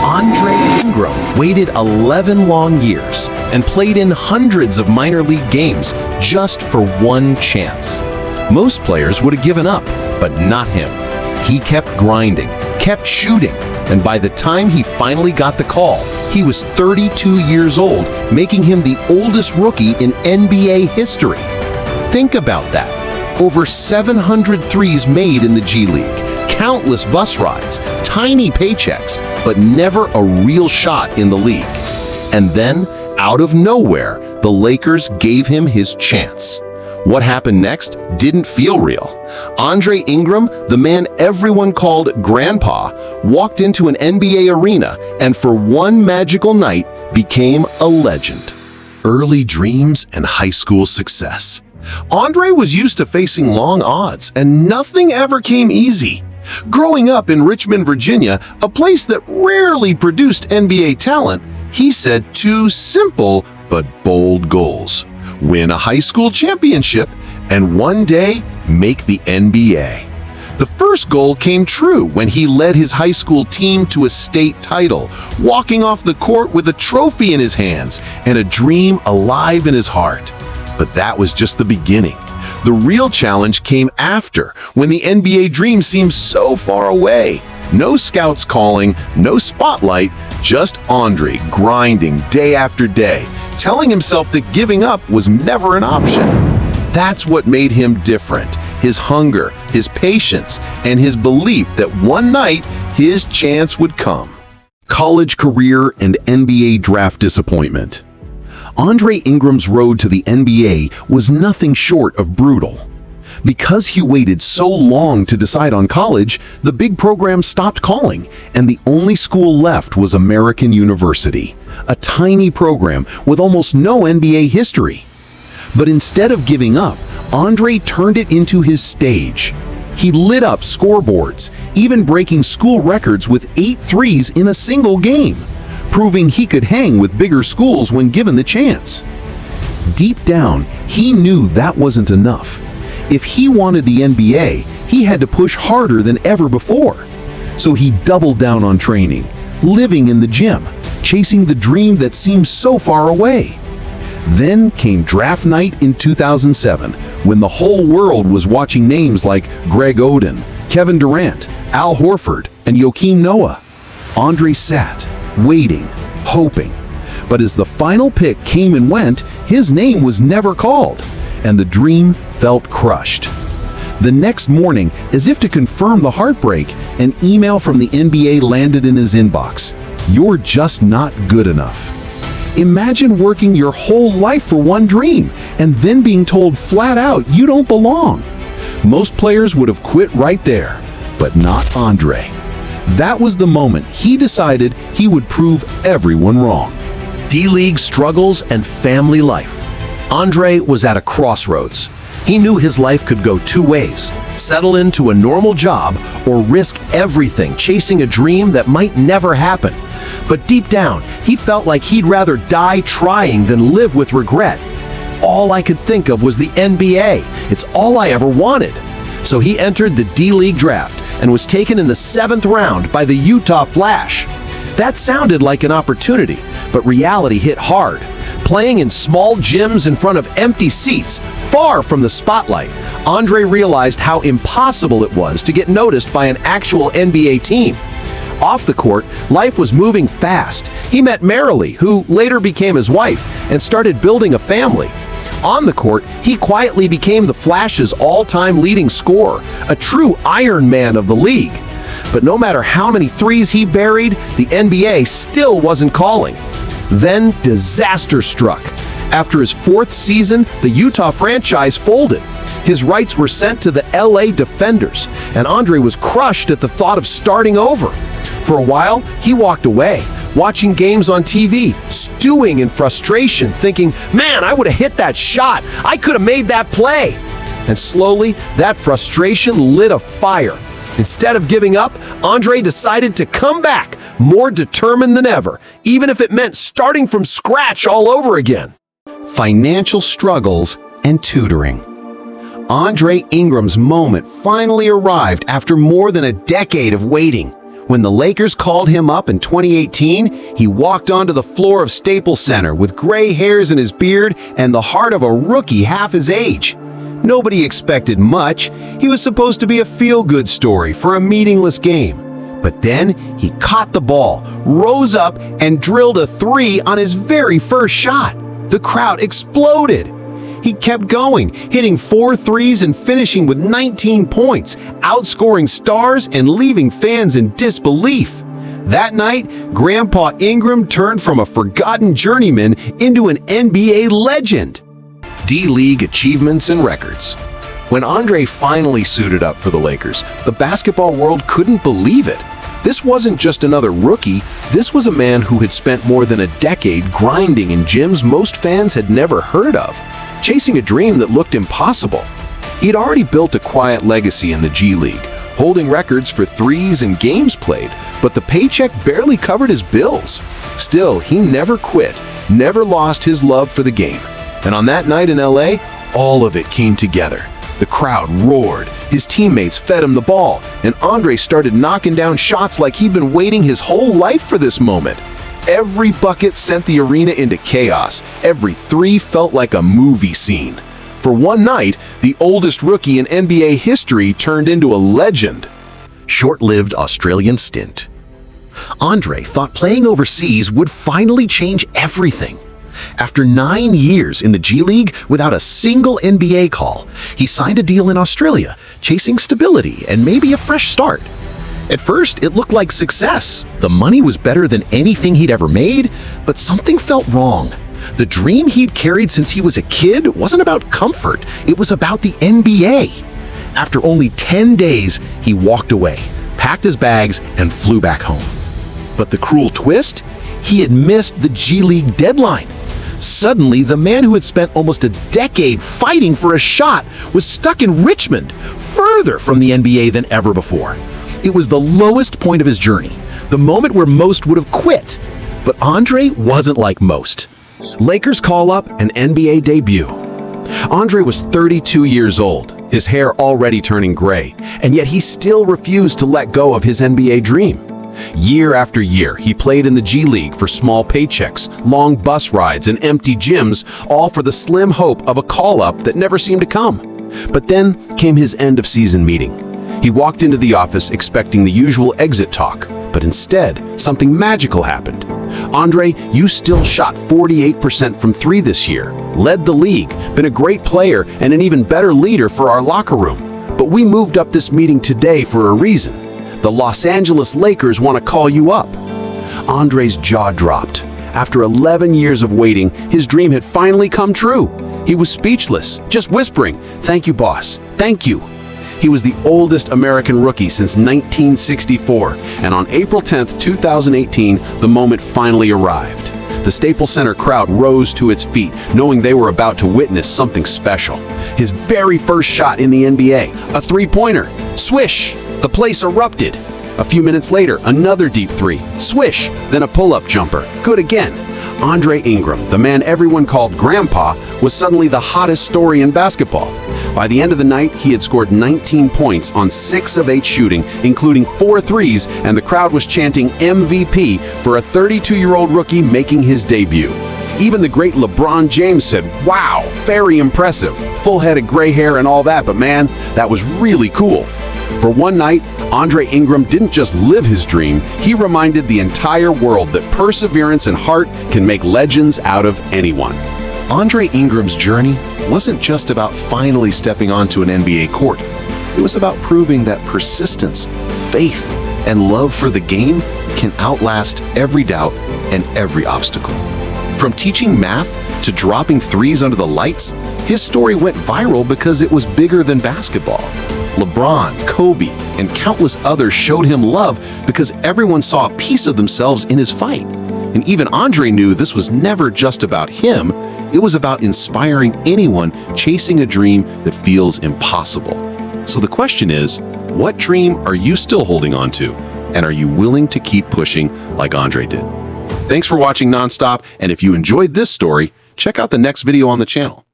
Andre Ingram waited 11 long years and played in hundreds of minor league games just for one chance. Most players would have given up, but not him. He kept grinding, kept shooting, and by the time he finally got the call, he was 32 years old, making him the oldest rookie in NBA history. Think about that. Over 700 threes made in the G League, countless bus rides, tiny paychecks, but never a real shot in the league. And then, out of nowhere, the Lakers gave him his chance. What happened next didn't feel real. Andre Ingram, the man everyone called Grandpa, walked into an NBA arena and for one magical night became a legend. Early dreams and high school success. Andre was used to facing long odds, and nothing ever came easy. Growing up in Richmond, Virginia, a place that rarely produced NBA talent, he set two simple but bold goals: win a high school championship and one day make the NBA. The first goal came true when he led his high school team to a state title, walking off the court with a trophy in his hands and a dream alive in his heart. But that was just the beginning. The real challenge came after, when the NBA dream seemed so far away. No scouts calling, no spotlight, just Andre grinding day after day, telling himself that giving up was never an option. That's what made him different: his hunger, his patience, and his belief that one night his chance would come. College career and NBA draft disappointment. Andre Ingram's road to the NBA was nothing short of brutal. Because he waited so long to decide on college, the big program stopped calling, and the only school left was American University, a tiny program with almost no NBA history. But instead of giving up, Andre turned it into his stage. He lit up scoreboards, even breaking school records with 8 threes in a single game, proving he could hang with bigger schools when given the chance. Deep down, he knew that wasn't enough. If he wanted the NBA, he had to push harder than ever before. So he doubled down on training, living in the gym, chasing the dream that seemed so far away. Then came draft night in 2007, when the whole world was watching names like Greg Oden, Kevin Durant, Al Horford, and Joakim Noah. Andre sat, waiting, hoping. But as the final pick came and went, his name was never called, and the dream felt crushed. The next morning, as if to confirm the heartbreak, an email from the NBA landed in his inbox. "You're just not good enough." Imagine working your whole life for one dream, and then being told flat out you don't belong. Most players would have quit right there, but not Andre. That was the moment he decided he would prove everyone wrong. D-League struggles and family life. Andre was at a crossroads. He knew his life could go two ways: settle into a normal job or risk everything chasing a dream that might never happen. But deep down, he felt like he'd rather die trying than live with regret. All I could think of was the NBA. It's all I ever wanted. So he entered the D-League draft and was taken in the 7th round by the Utah Flash. That sounded like an opportunity, but reality hit hard. Playing in small gyms in front of empty seats, far from the spotlight, Andre realized how impossible it was to get noticed by an actual NBA team. Off the court, life was moving fast. He met Marilee, who later became his wife, and started building a family. On the court, he quietly became the Flash's all-time leading scorer, a true Iron Man of the league. But no matter how many threes he buried, the NBA still wasn't calling. Then disaster struck. After his 4th season, the Utah franchise folded. His rights were sent to the LA Defenders, and Andre was crushed at the thought of starting over. For a while, he walked away, watching games on TV, stewing in frustration, thinking, "Man, I would have hit that shot. I could have made that play." And slowly, that frustration lit a fire. Instead of giving up, Andre decided to come back, more determined than ever, even if it meant starting from scratch all over again. Financial struggles and tutoring. Andre Ingram's moment finally arrived after more than a decade of waiting. When the Lakers called him up in 2018, he walked onto the floor of Staples Center with gray hairs in his beard and the heart of a rookie half his age. Nobody expected much. He was supposed to be a feel-good story for a meaningless game. But then he caught the ball, rose up, and drilled a three on his very first shot. The crowd exploded. He kept going, hitting 4 threes and finishing with 19 points, outscoring stars and leaving fans in disbelief. That night, Grandpa Ingram turned from a forgotten journeyman into an NBA legend. D-League achievements and records. When Andre finally suited up for the Lakers, the basketball world couldn't believe it. This wasn't just another rookie, this was a man who had spent more than a decade grinding in gyms most fans had never heard of, chasing a dream that looked impossible. He'd already built a quiet legacy in the G League, holding records for threes and games played, but the paycheck barely covered his bills. Still, he never quit, never lost his love for the game. And on that night in LA, all of it came together. The crowd roared, his teammates fed him the ball, and Andre started knocking down shots like he'd been waiting his whole life for this moment. Every bucket sent the arena into chaos. Every three felt like a movie scene. For one night, the oldest rookie in NBA history turned into a legend. Short-lived Australian stint. Andre thought playing overseas would finally change everything. After 9 years in the G League without a single NBA call, he signed a deal in Australia, chasing stability and maybe a fresh start. At first, it looked like success. The money was better than anything he'd ever made, but something felt wrong. The dream he'd carried since he was a kid wasn't about comfort, it was about the NBA. After only 10 days, he walked away, packed his bags, and flew back home. But the cruel twist? He had missed the G League deadline. Suddenly, the man who had spent almost a decade fighting for a shot was stuck in Richmond, further from the NBA than ever before. It was the lowest point of his journey, the moment where most would have quit. But Andre wasn't like most. Lakers call up an NBA debut. Andre was 32 years old, his hair already turning gray, and yet he still refused to let go of his NBA dream. Year after year, he played in the G League for small paychecks, long bus rides, and empty gyms, all for the slim hope of a call-up that never seemed to come. But then came his end-of-season meeting. He walked into the office expecting the usual exit talk, but instead, something magical happened. Andre, you still shot 48% from 3 this year, led the league, been a great player, and an even better leader for our locker room. But we moved up this meeting today for a reason. The Los Angeles Lakers want to call you up. Andre's jaw dropped. After 11 years of waiting, his dream had finally come true. He was speechless, just whispering, "Thank you, boss. Thank you." He was the oldest American rookie since 1964, and on April 10th, 2018, the moment finally arrived. The Staples Center crowd rose to its feet, knowing they were about to witness something special. His very first shot in the NBA, a three-pointer. Swish! The place erupted. A few minutes later, another deep three. Swish! Then a pull-up jumper. Good again. Andre Ingram, the man everyone called Grandpa, was suddenly the hottest story in basketball. By the end of the night, he had scored 19 points on 6 of 8 shooting, including 4 threes, and the crowd was chanting MVP for a 32-year-old rookie making his debut. Even the great LeBron James said, "Wow, very impressive. Full head of gray hair and all that, but man, that was really cool." For one night, Andre Ingram didn't just live his dream, he reminded the entire world that perseverance and heart can make legends out of anyone. Andre Ingram's journey wasn't just about finally stepping onto an NBA court. It was about proving that persistence, faith, and love for the game can outlast every doubt and every obstacle. From teaching math to dropping threes under the lights, his story went viral because it was bigger than basketball. LeBron, Kobe, and countless others showed him love because everyone saw a piece of themselves in his fight. And even Andre knew this was never just about him, it was about inspiring anyone chasing a dream that feels impossible. So the question is, what dream are you still holding on to? And are you willing to keep pushing like Andre did? Thanks for watching Nonstop, and if you enjoyed this story, check out the next video on the channel.